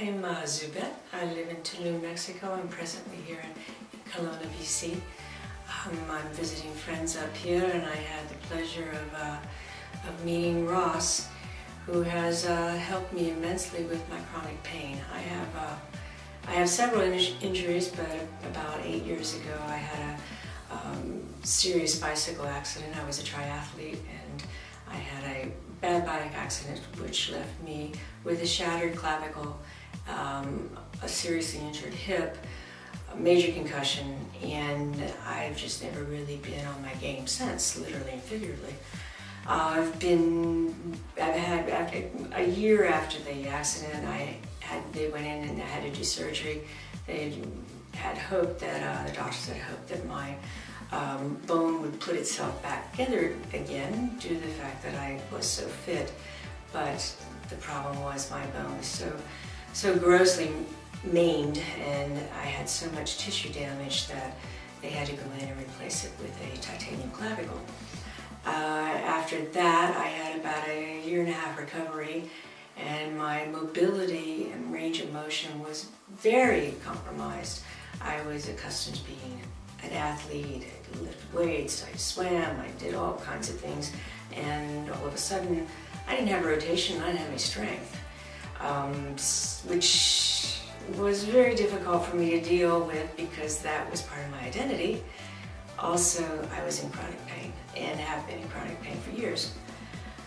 I'm Zubet. I live in Tulum, Mexico. I'm presently here in Kelowna, BC. I'm visiting friends up here, and I had the pleasure of meeting Ross, who has helped me immensely with my chronic pain. I have several injuries, but about 8 years ago I had a serious bicycle accident. I was a triathlete, and I had a bad bike accident which left me with a shattered clavicle, a seriously injured hip, a major concussion, and I've just never really been on my game since, literally and figuratively. I've had a year after the accident, they went in and I had to do surgery. They had hoped that, the doctors had hoped that my bone would put itself back together again due to the fact that I was so fit. But the problem was my bone was so grossly maimed, and I had so much tissue damage that they had to go in and replace it with a titanium clavicle. After that, I had about a 1.5 year recovery, and my mobility and range of motion was very compromised. I was accustomed to being an athlete. I could lift weights, I swam, I did all kinds of things, and all of a sudden I didn't have rotation, I didn't have any strength, which was very difficult for me to deal with because that was part of my identity. Also, I was in chronic pain and have been in chronic pain for years,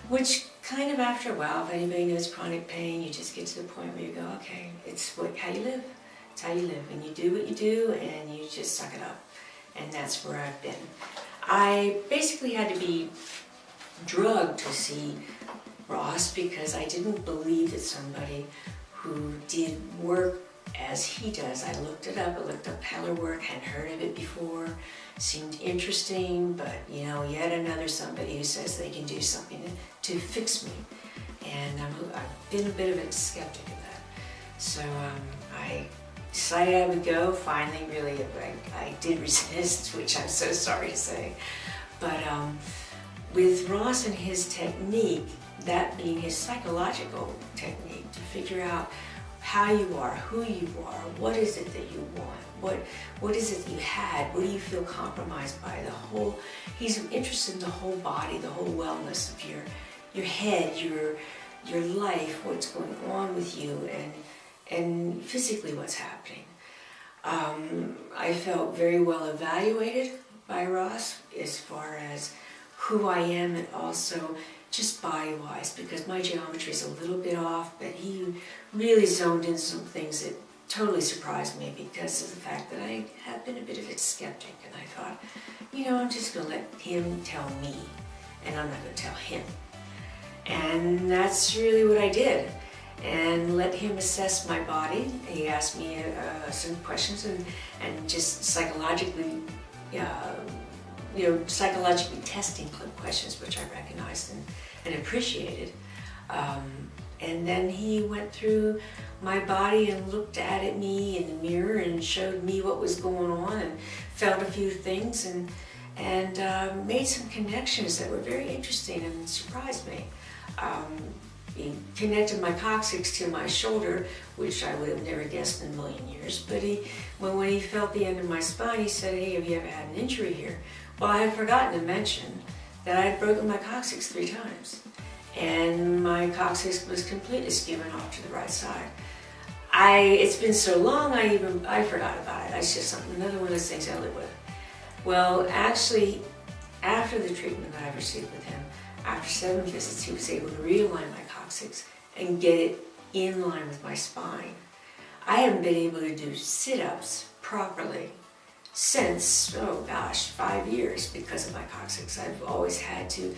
which kind of after a while, if anybody knows chronic pain, you just get to the point where you go, okay, it's how you live. It's how you live, and you do what you do, and you just suck it up. And that's where I've been. I basically had to be drugged to see Ross because I didn't believe that somebody who did work as he does. I looked it up. I looked up Hellerwork, hadn't heard of it before. Seemed interesting, but you know, yet another somebody who says they can do something to fix me. And I've been a bit of a skeptic of that. So I decided I would go. Finally, really, I did resist, which I'm so sorry to say. But with Ross and his technique, that being his psychological technique to figure out how you are, who you are, what is it that you want, what is it that you had, what do you feel compromised by, he's interested in the whole body, the whole wellness of your head, your life, what's going on with you, and physically what's happening. I felt very well evaluated by Ross as far as who I am, and also just body-wise, because my geometry is a little bit off, but he really zoned in some things that totally surprised me because of the fact that I have been a bit of a skeptic, and I thought, you know, I'm just going to let him tell me, and I'm not going to tell him. And that's really what I did, and let him assess my body. He asked me some questions and just psychologically, psychologically testing questions, which I recognized and appreciated. And then he went through my body and looked at me in the mirror and showed me what was going on and felt a few things and made some connections that were very interesting and surprised me. He connected my coccyx to my shoulder, which I would have never guessed in a million years. But when he felt the end of my spine, he said, "Hey, have you ever had an injury here?" Well, I had forgotten to mention that I had broken my coccyx 3 times. And my coccyx was completely skimming off to the right side. It's been so long, I forgot about it. It's just another one of those things I live with. Well, actually, after the treatment that I received with him, after 7 visits, he was able to realign my coccyx and get it in line with my spine. I haven't been able to do sit-ups properly since, 5 years because of my coccyx. I've always had to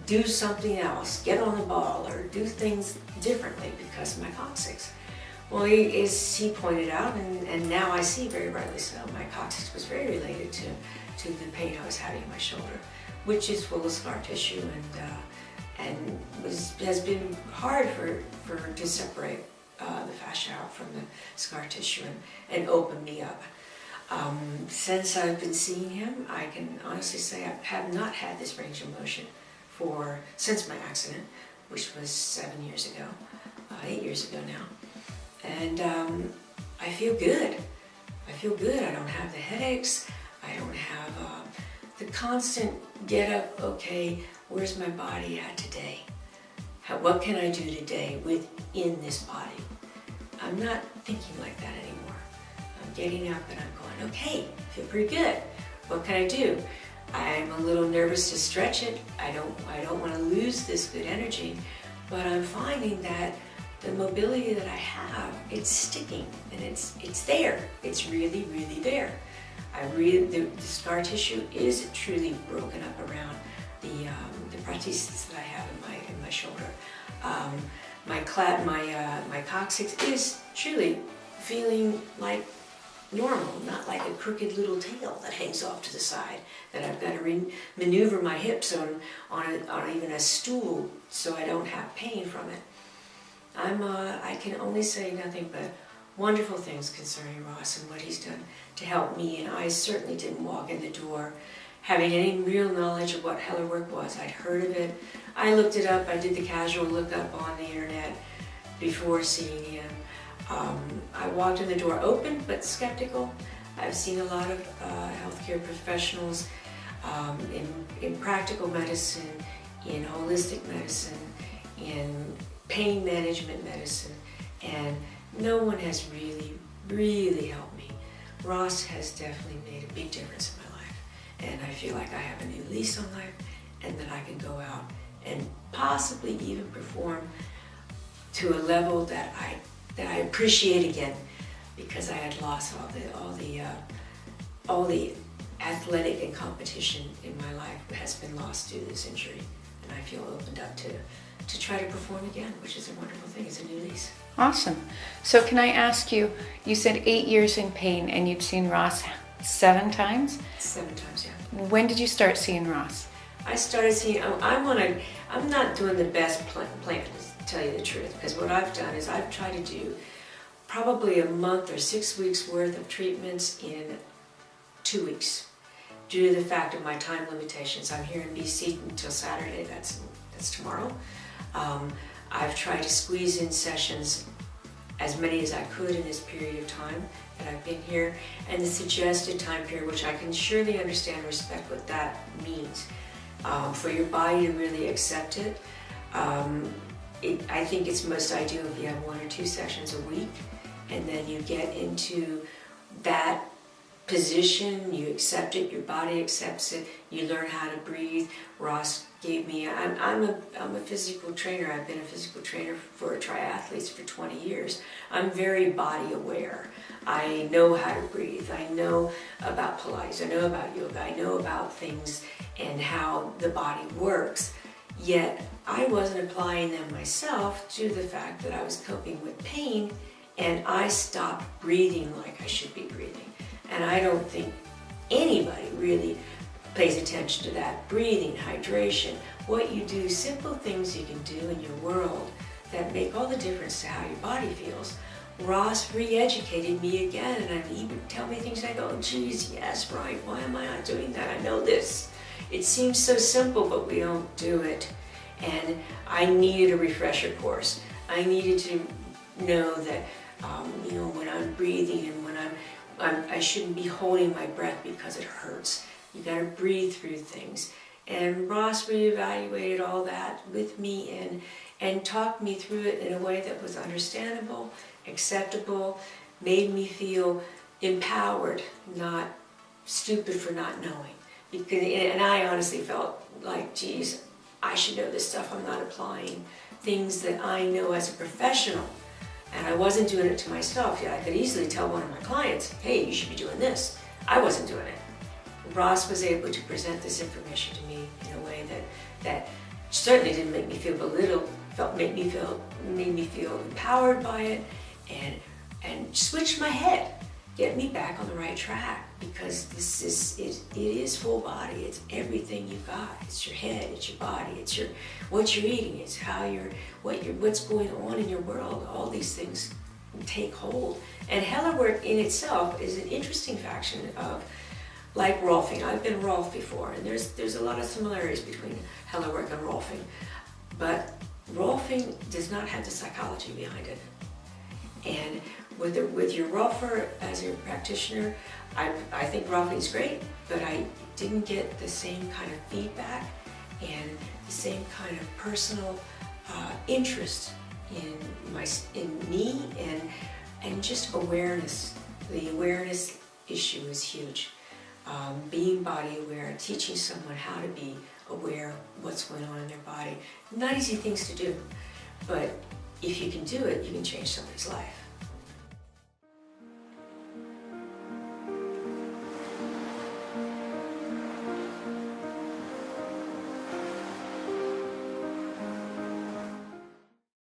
do something else, get on the ball, or do things differently because of my coccyx. Well, as he pointed out, and now I see very rightly so, my coccyx was very related to the pain I was having in my shoulder, which is full of scar tissue and has been hard to separate the fascia out from the scar tissue and open me up. Since I've been seeing him, I can honestly say I have not had this range of motion since my accident, which was 7 years ago, 8 years ago now. And I feel good. I feel good. I don't have the headaches. I don't have the constant get up, okay, where's my body at today? What can I do today within this body? I'm not thinking like that anymore. I'm getting up and I'm going, okay, feel pretty good. What can I do? I'm a little nervous to stretch it. I don't want to lose this good energy, but I'm finding that the mobility that I have, it's sticking and it's there. It's really, really there. The scar tissue is truly broken up around the prosthesis that I have in my shoulder. My coccyx is truly feeling like normal, not like a crooked little tail that hangs off to the side that I've got to maneuver my hips on even a stool so I don't have pain from it. I can only say nothing but wonderful things concerning Ross and what he's done to help me, and I certainly didn't walk in the door having any real knowledge of what Hellerwork was. I'd heard of it. I looked it up. I did the casual look up on the internet before seeing him. I walked in the door open but skeptical. I've seen a lot of healthcare professionals in practical medicine, in holistic medicine, in pain management medicine, and no one has really, really helped me. Ross has definitely made a big difference in my life, and I feel like I have a new lease on life, and that I can go out and possibly even perform to a level that I appreciate again, because I had lost all the athletic and competition in my life has been lost due to this injury, and I feel opened up to try to perform again, which is a wonderful thing. It's a new lease. Awesome. So can I ask you said 8 years in pain and you'd seen Ross 7 times? 7 times, yeah. When did you start seeing Ross? I started seeing, I'm not doing the best plan to tell you the truth, because what I've done is I've tried to do probably a month or 6 weeks worth of treatments in 2 weeks, due to the fact of my time limitations. I'm here in BC until Saturday, that's tomorrow. I've tried to squeeze in sessions, as many as I could in this period of time that I've been here, and the suggested time period, which I can surely understand and respect what that means. For your body to really accept it, I think it's most ideal if you have 1 or 2 sessions a week, and then you get into that position, you accept it, your body accepts it, you learn how to breathe. Ross gave me, I'm a physical trainer. I've been a physical trainer for triathletes for 20 years. I'm very body aware. I know how to breathe. I know about Pilates. I know about yoga. I know about things and how the body works. Yet I wasn't applying them myself due to the fact that I was coping with pain, and I stopped breathing like I should be breathing. And I don't think anybody really pays attention to that. Breathing, hydration, what you do, simple things you can do in your world that make all the difference to how your body feels. Ross re-educated me again, and he would tell me things and I go, geez, yes, right, why am I not doing that? I know this. It seems so simple, but we don't do it. And I needed a refresher course. I needed to know that, when I'm breathing and when I shouldn't be holding my breath because it hurts. You gotta breathe through things. And Ross reevaluated all that with me and talked me through it in a way that was understandable, acceptable, made me feel empowered, not stupid for not knowing. And I honestly felt like, geez, I should know this stuff. I'm not applying things that I know as a professional. And I wasn't doing it to myself yet. I could easily tell one of my clients, hey, you should be doing this. I wasn't doing it. Ross was able to present this information to me in a way that certainly didn't make me feel belittled, made me feel empowered by it, and switched my head, get me back on the right track, because it is full body. It's everything you've got. It's your head, it's your body, it's what you're eating, it's what's going on in your world. All these things take hold. And Hellerwork in itself is an interesting faction of, like Rolfing. I've been Rolf before, and there's a lot of similarities between Hellerwork and Rolfing, but Rolfing does not have the psychology behind it. And with your Rolfer as a practitioner, I think Rolfing is great, but I didn't get the same kind of feedback and the same kind of personal interest in me and just awareness. The awareness issue is huge. Being body aware, teaching someone how to be aware of what's going on in their body. Not easy things to do, but if you can do it, you can change somebody's life.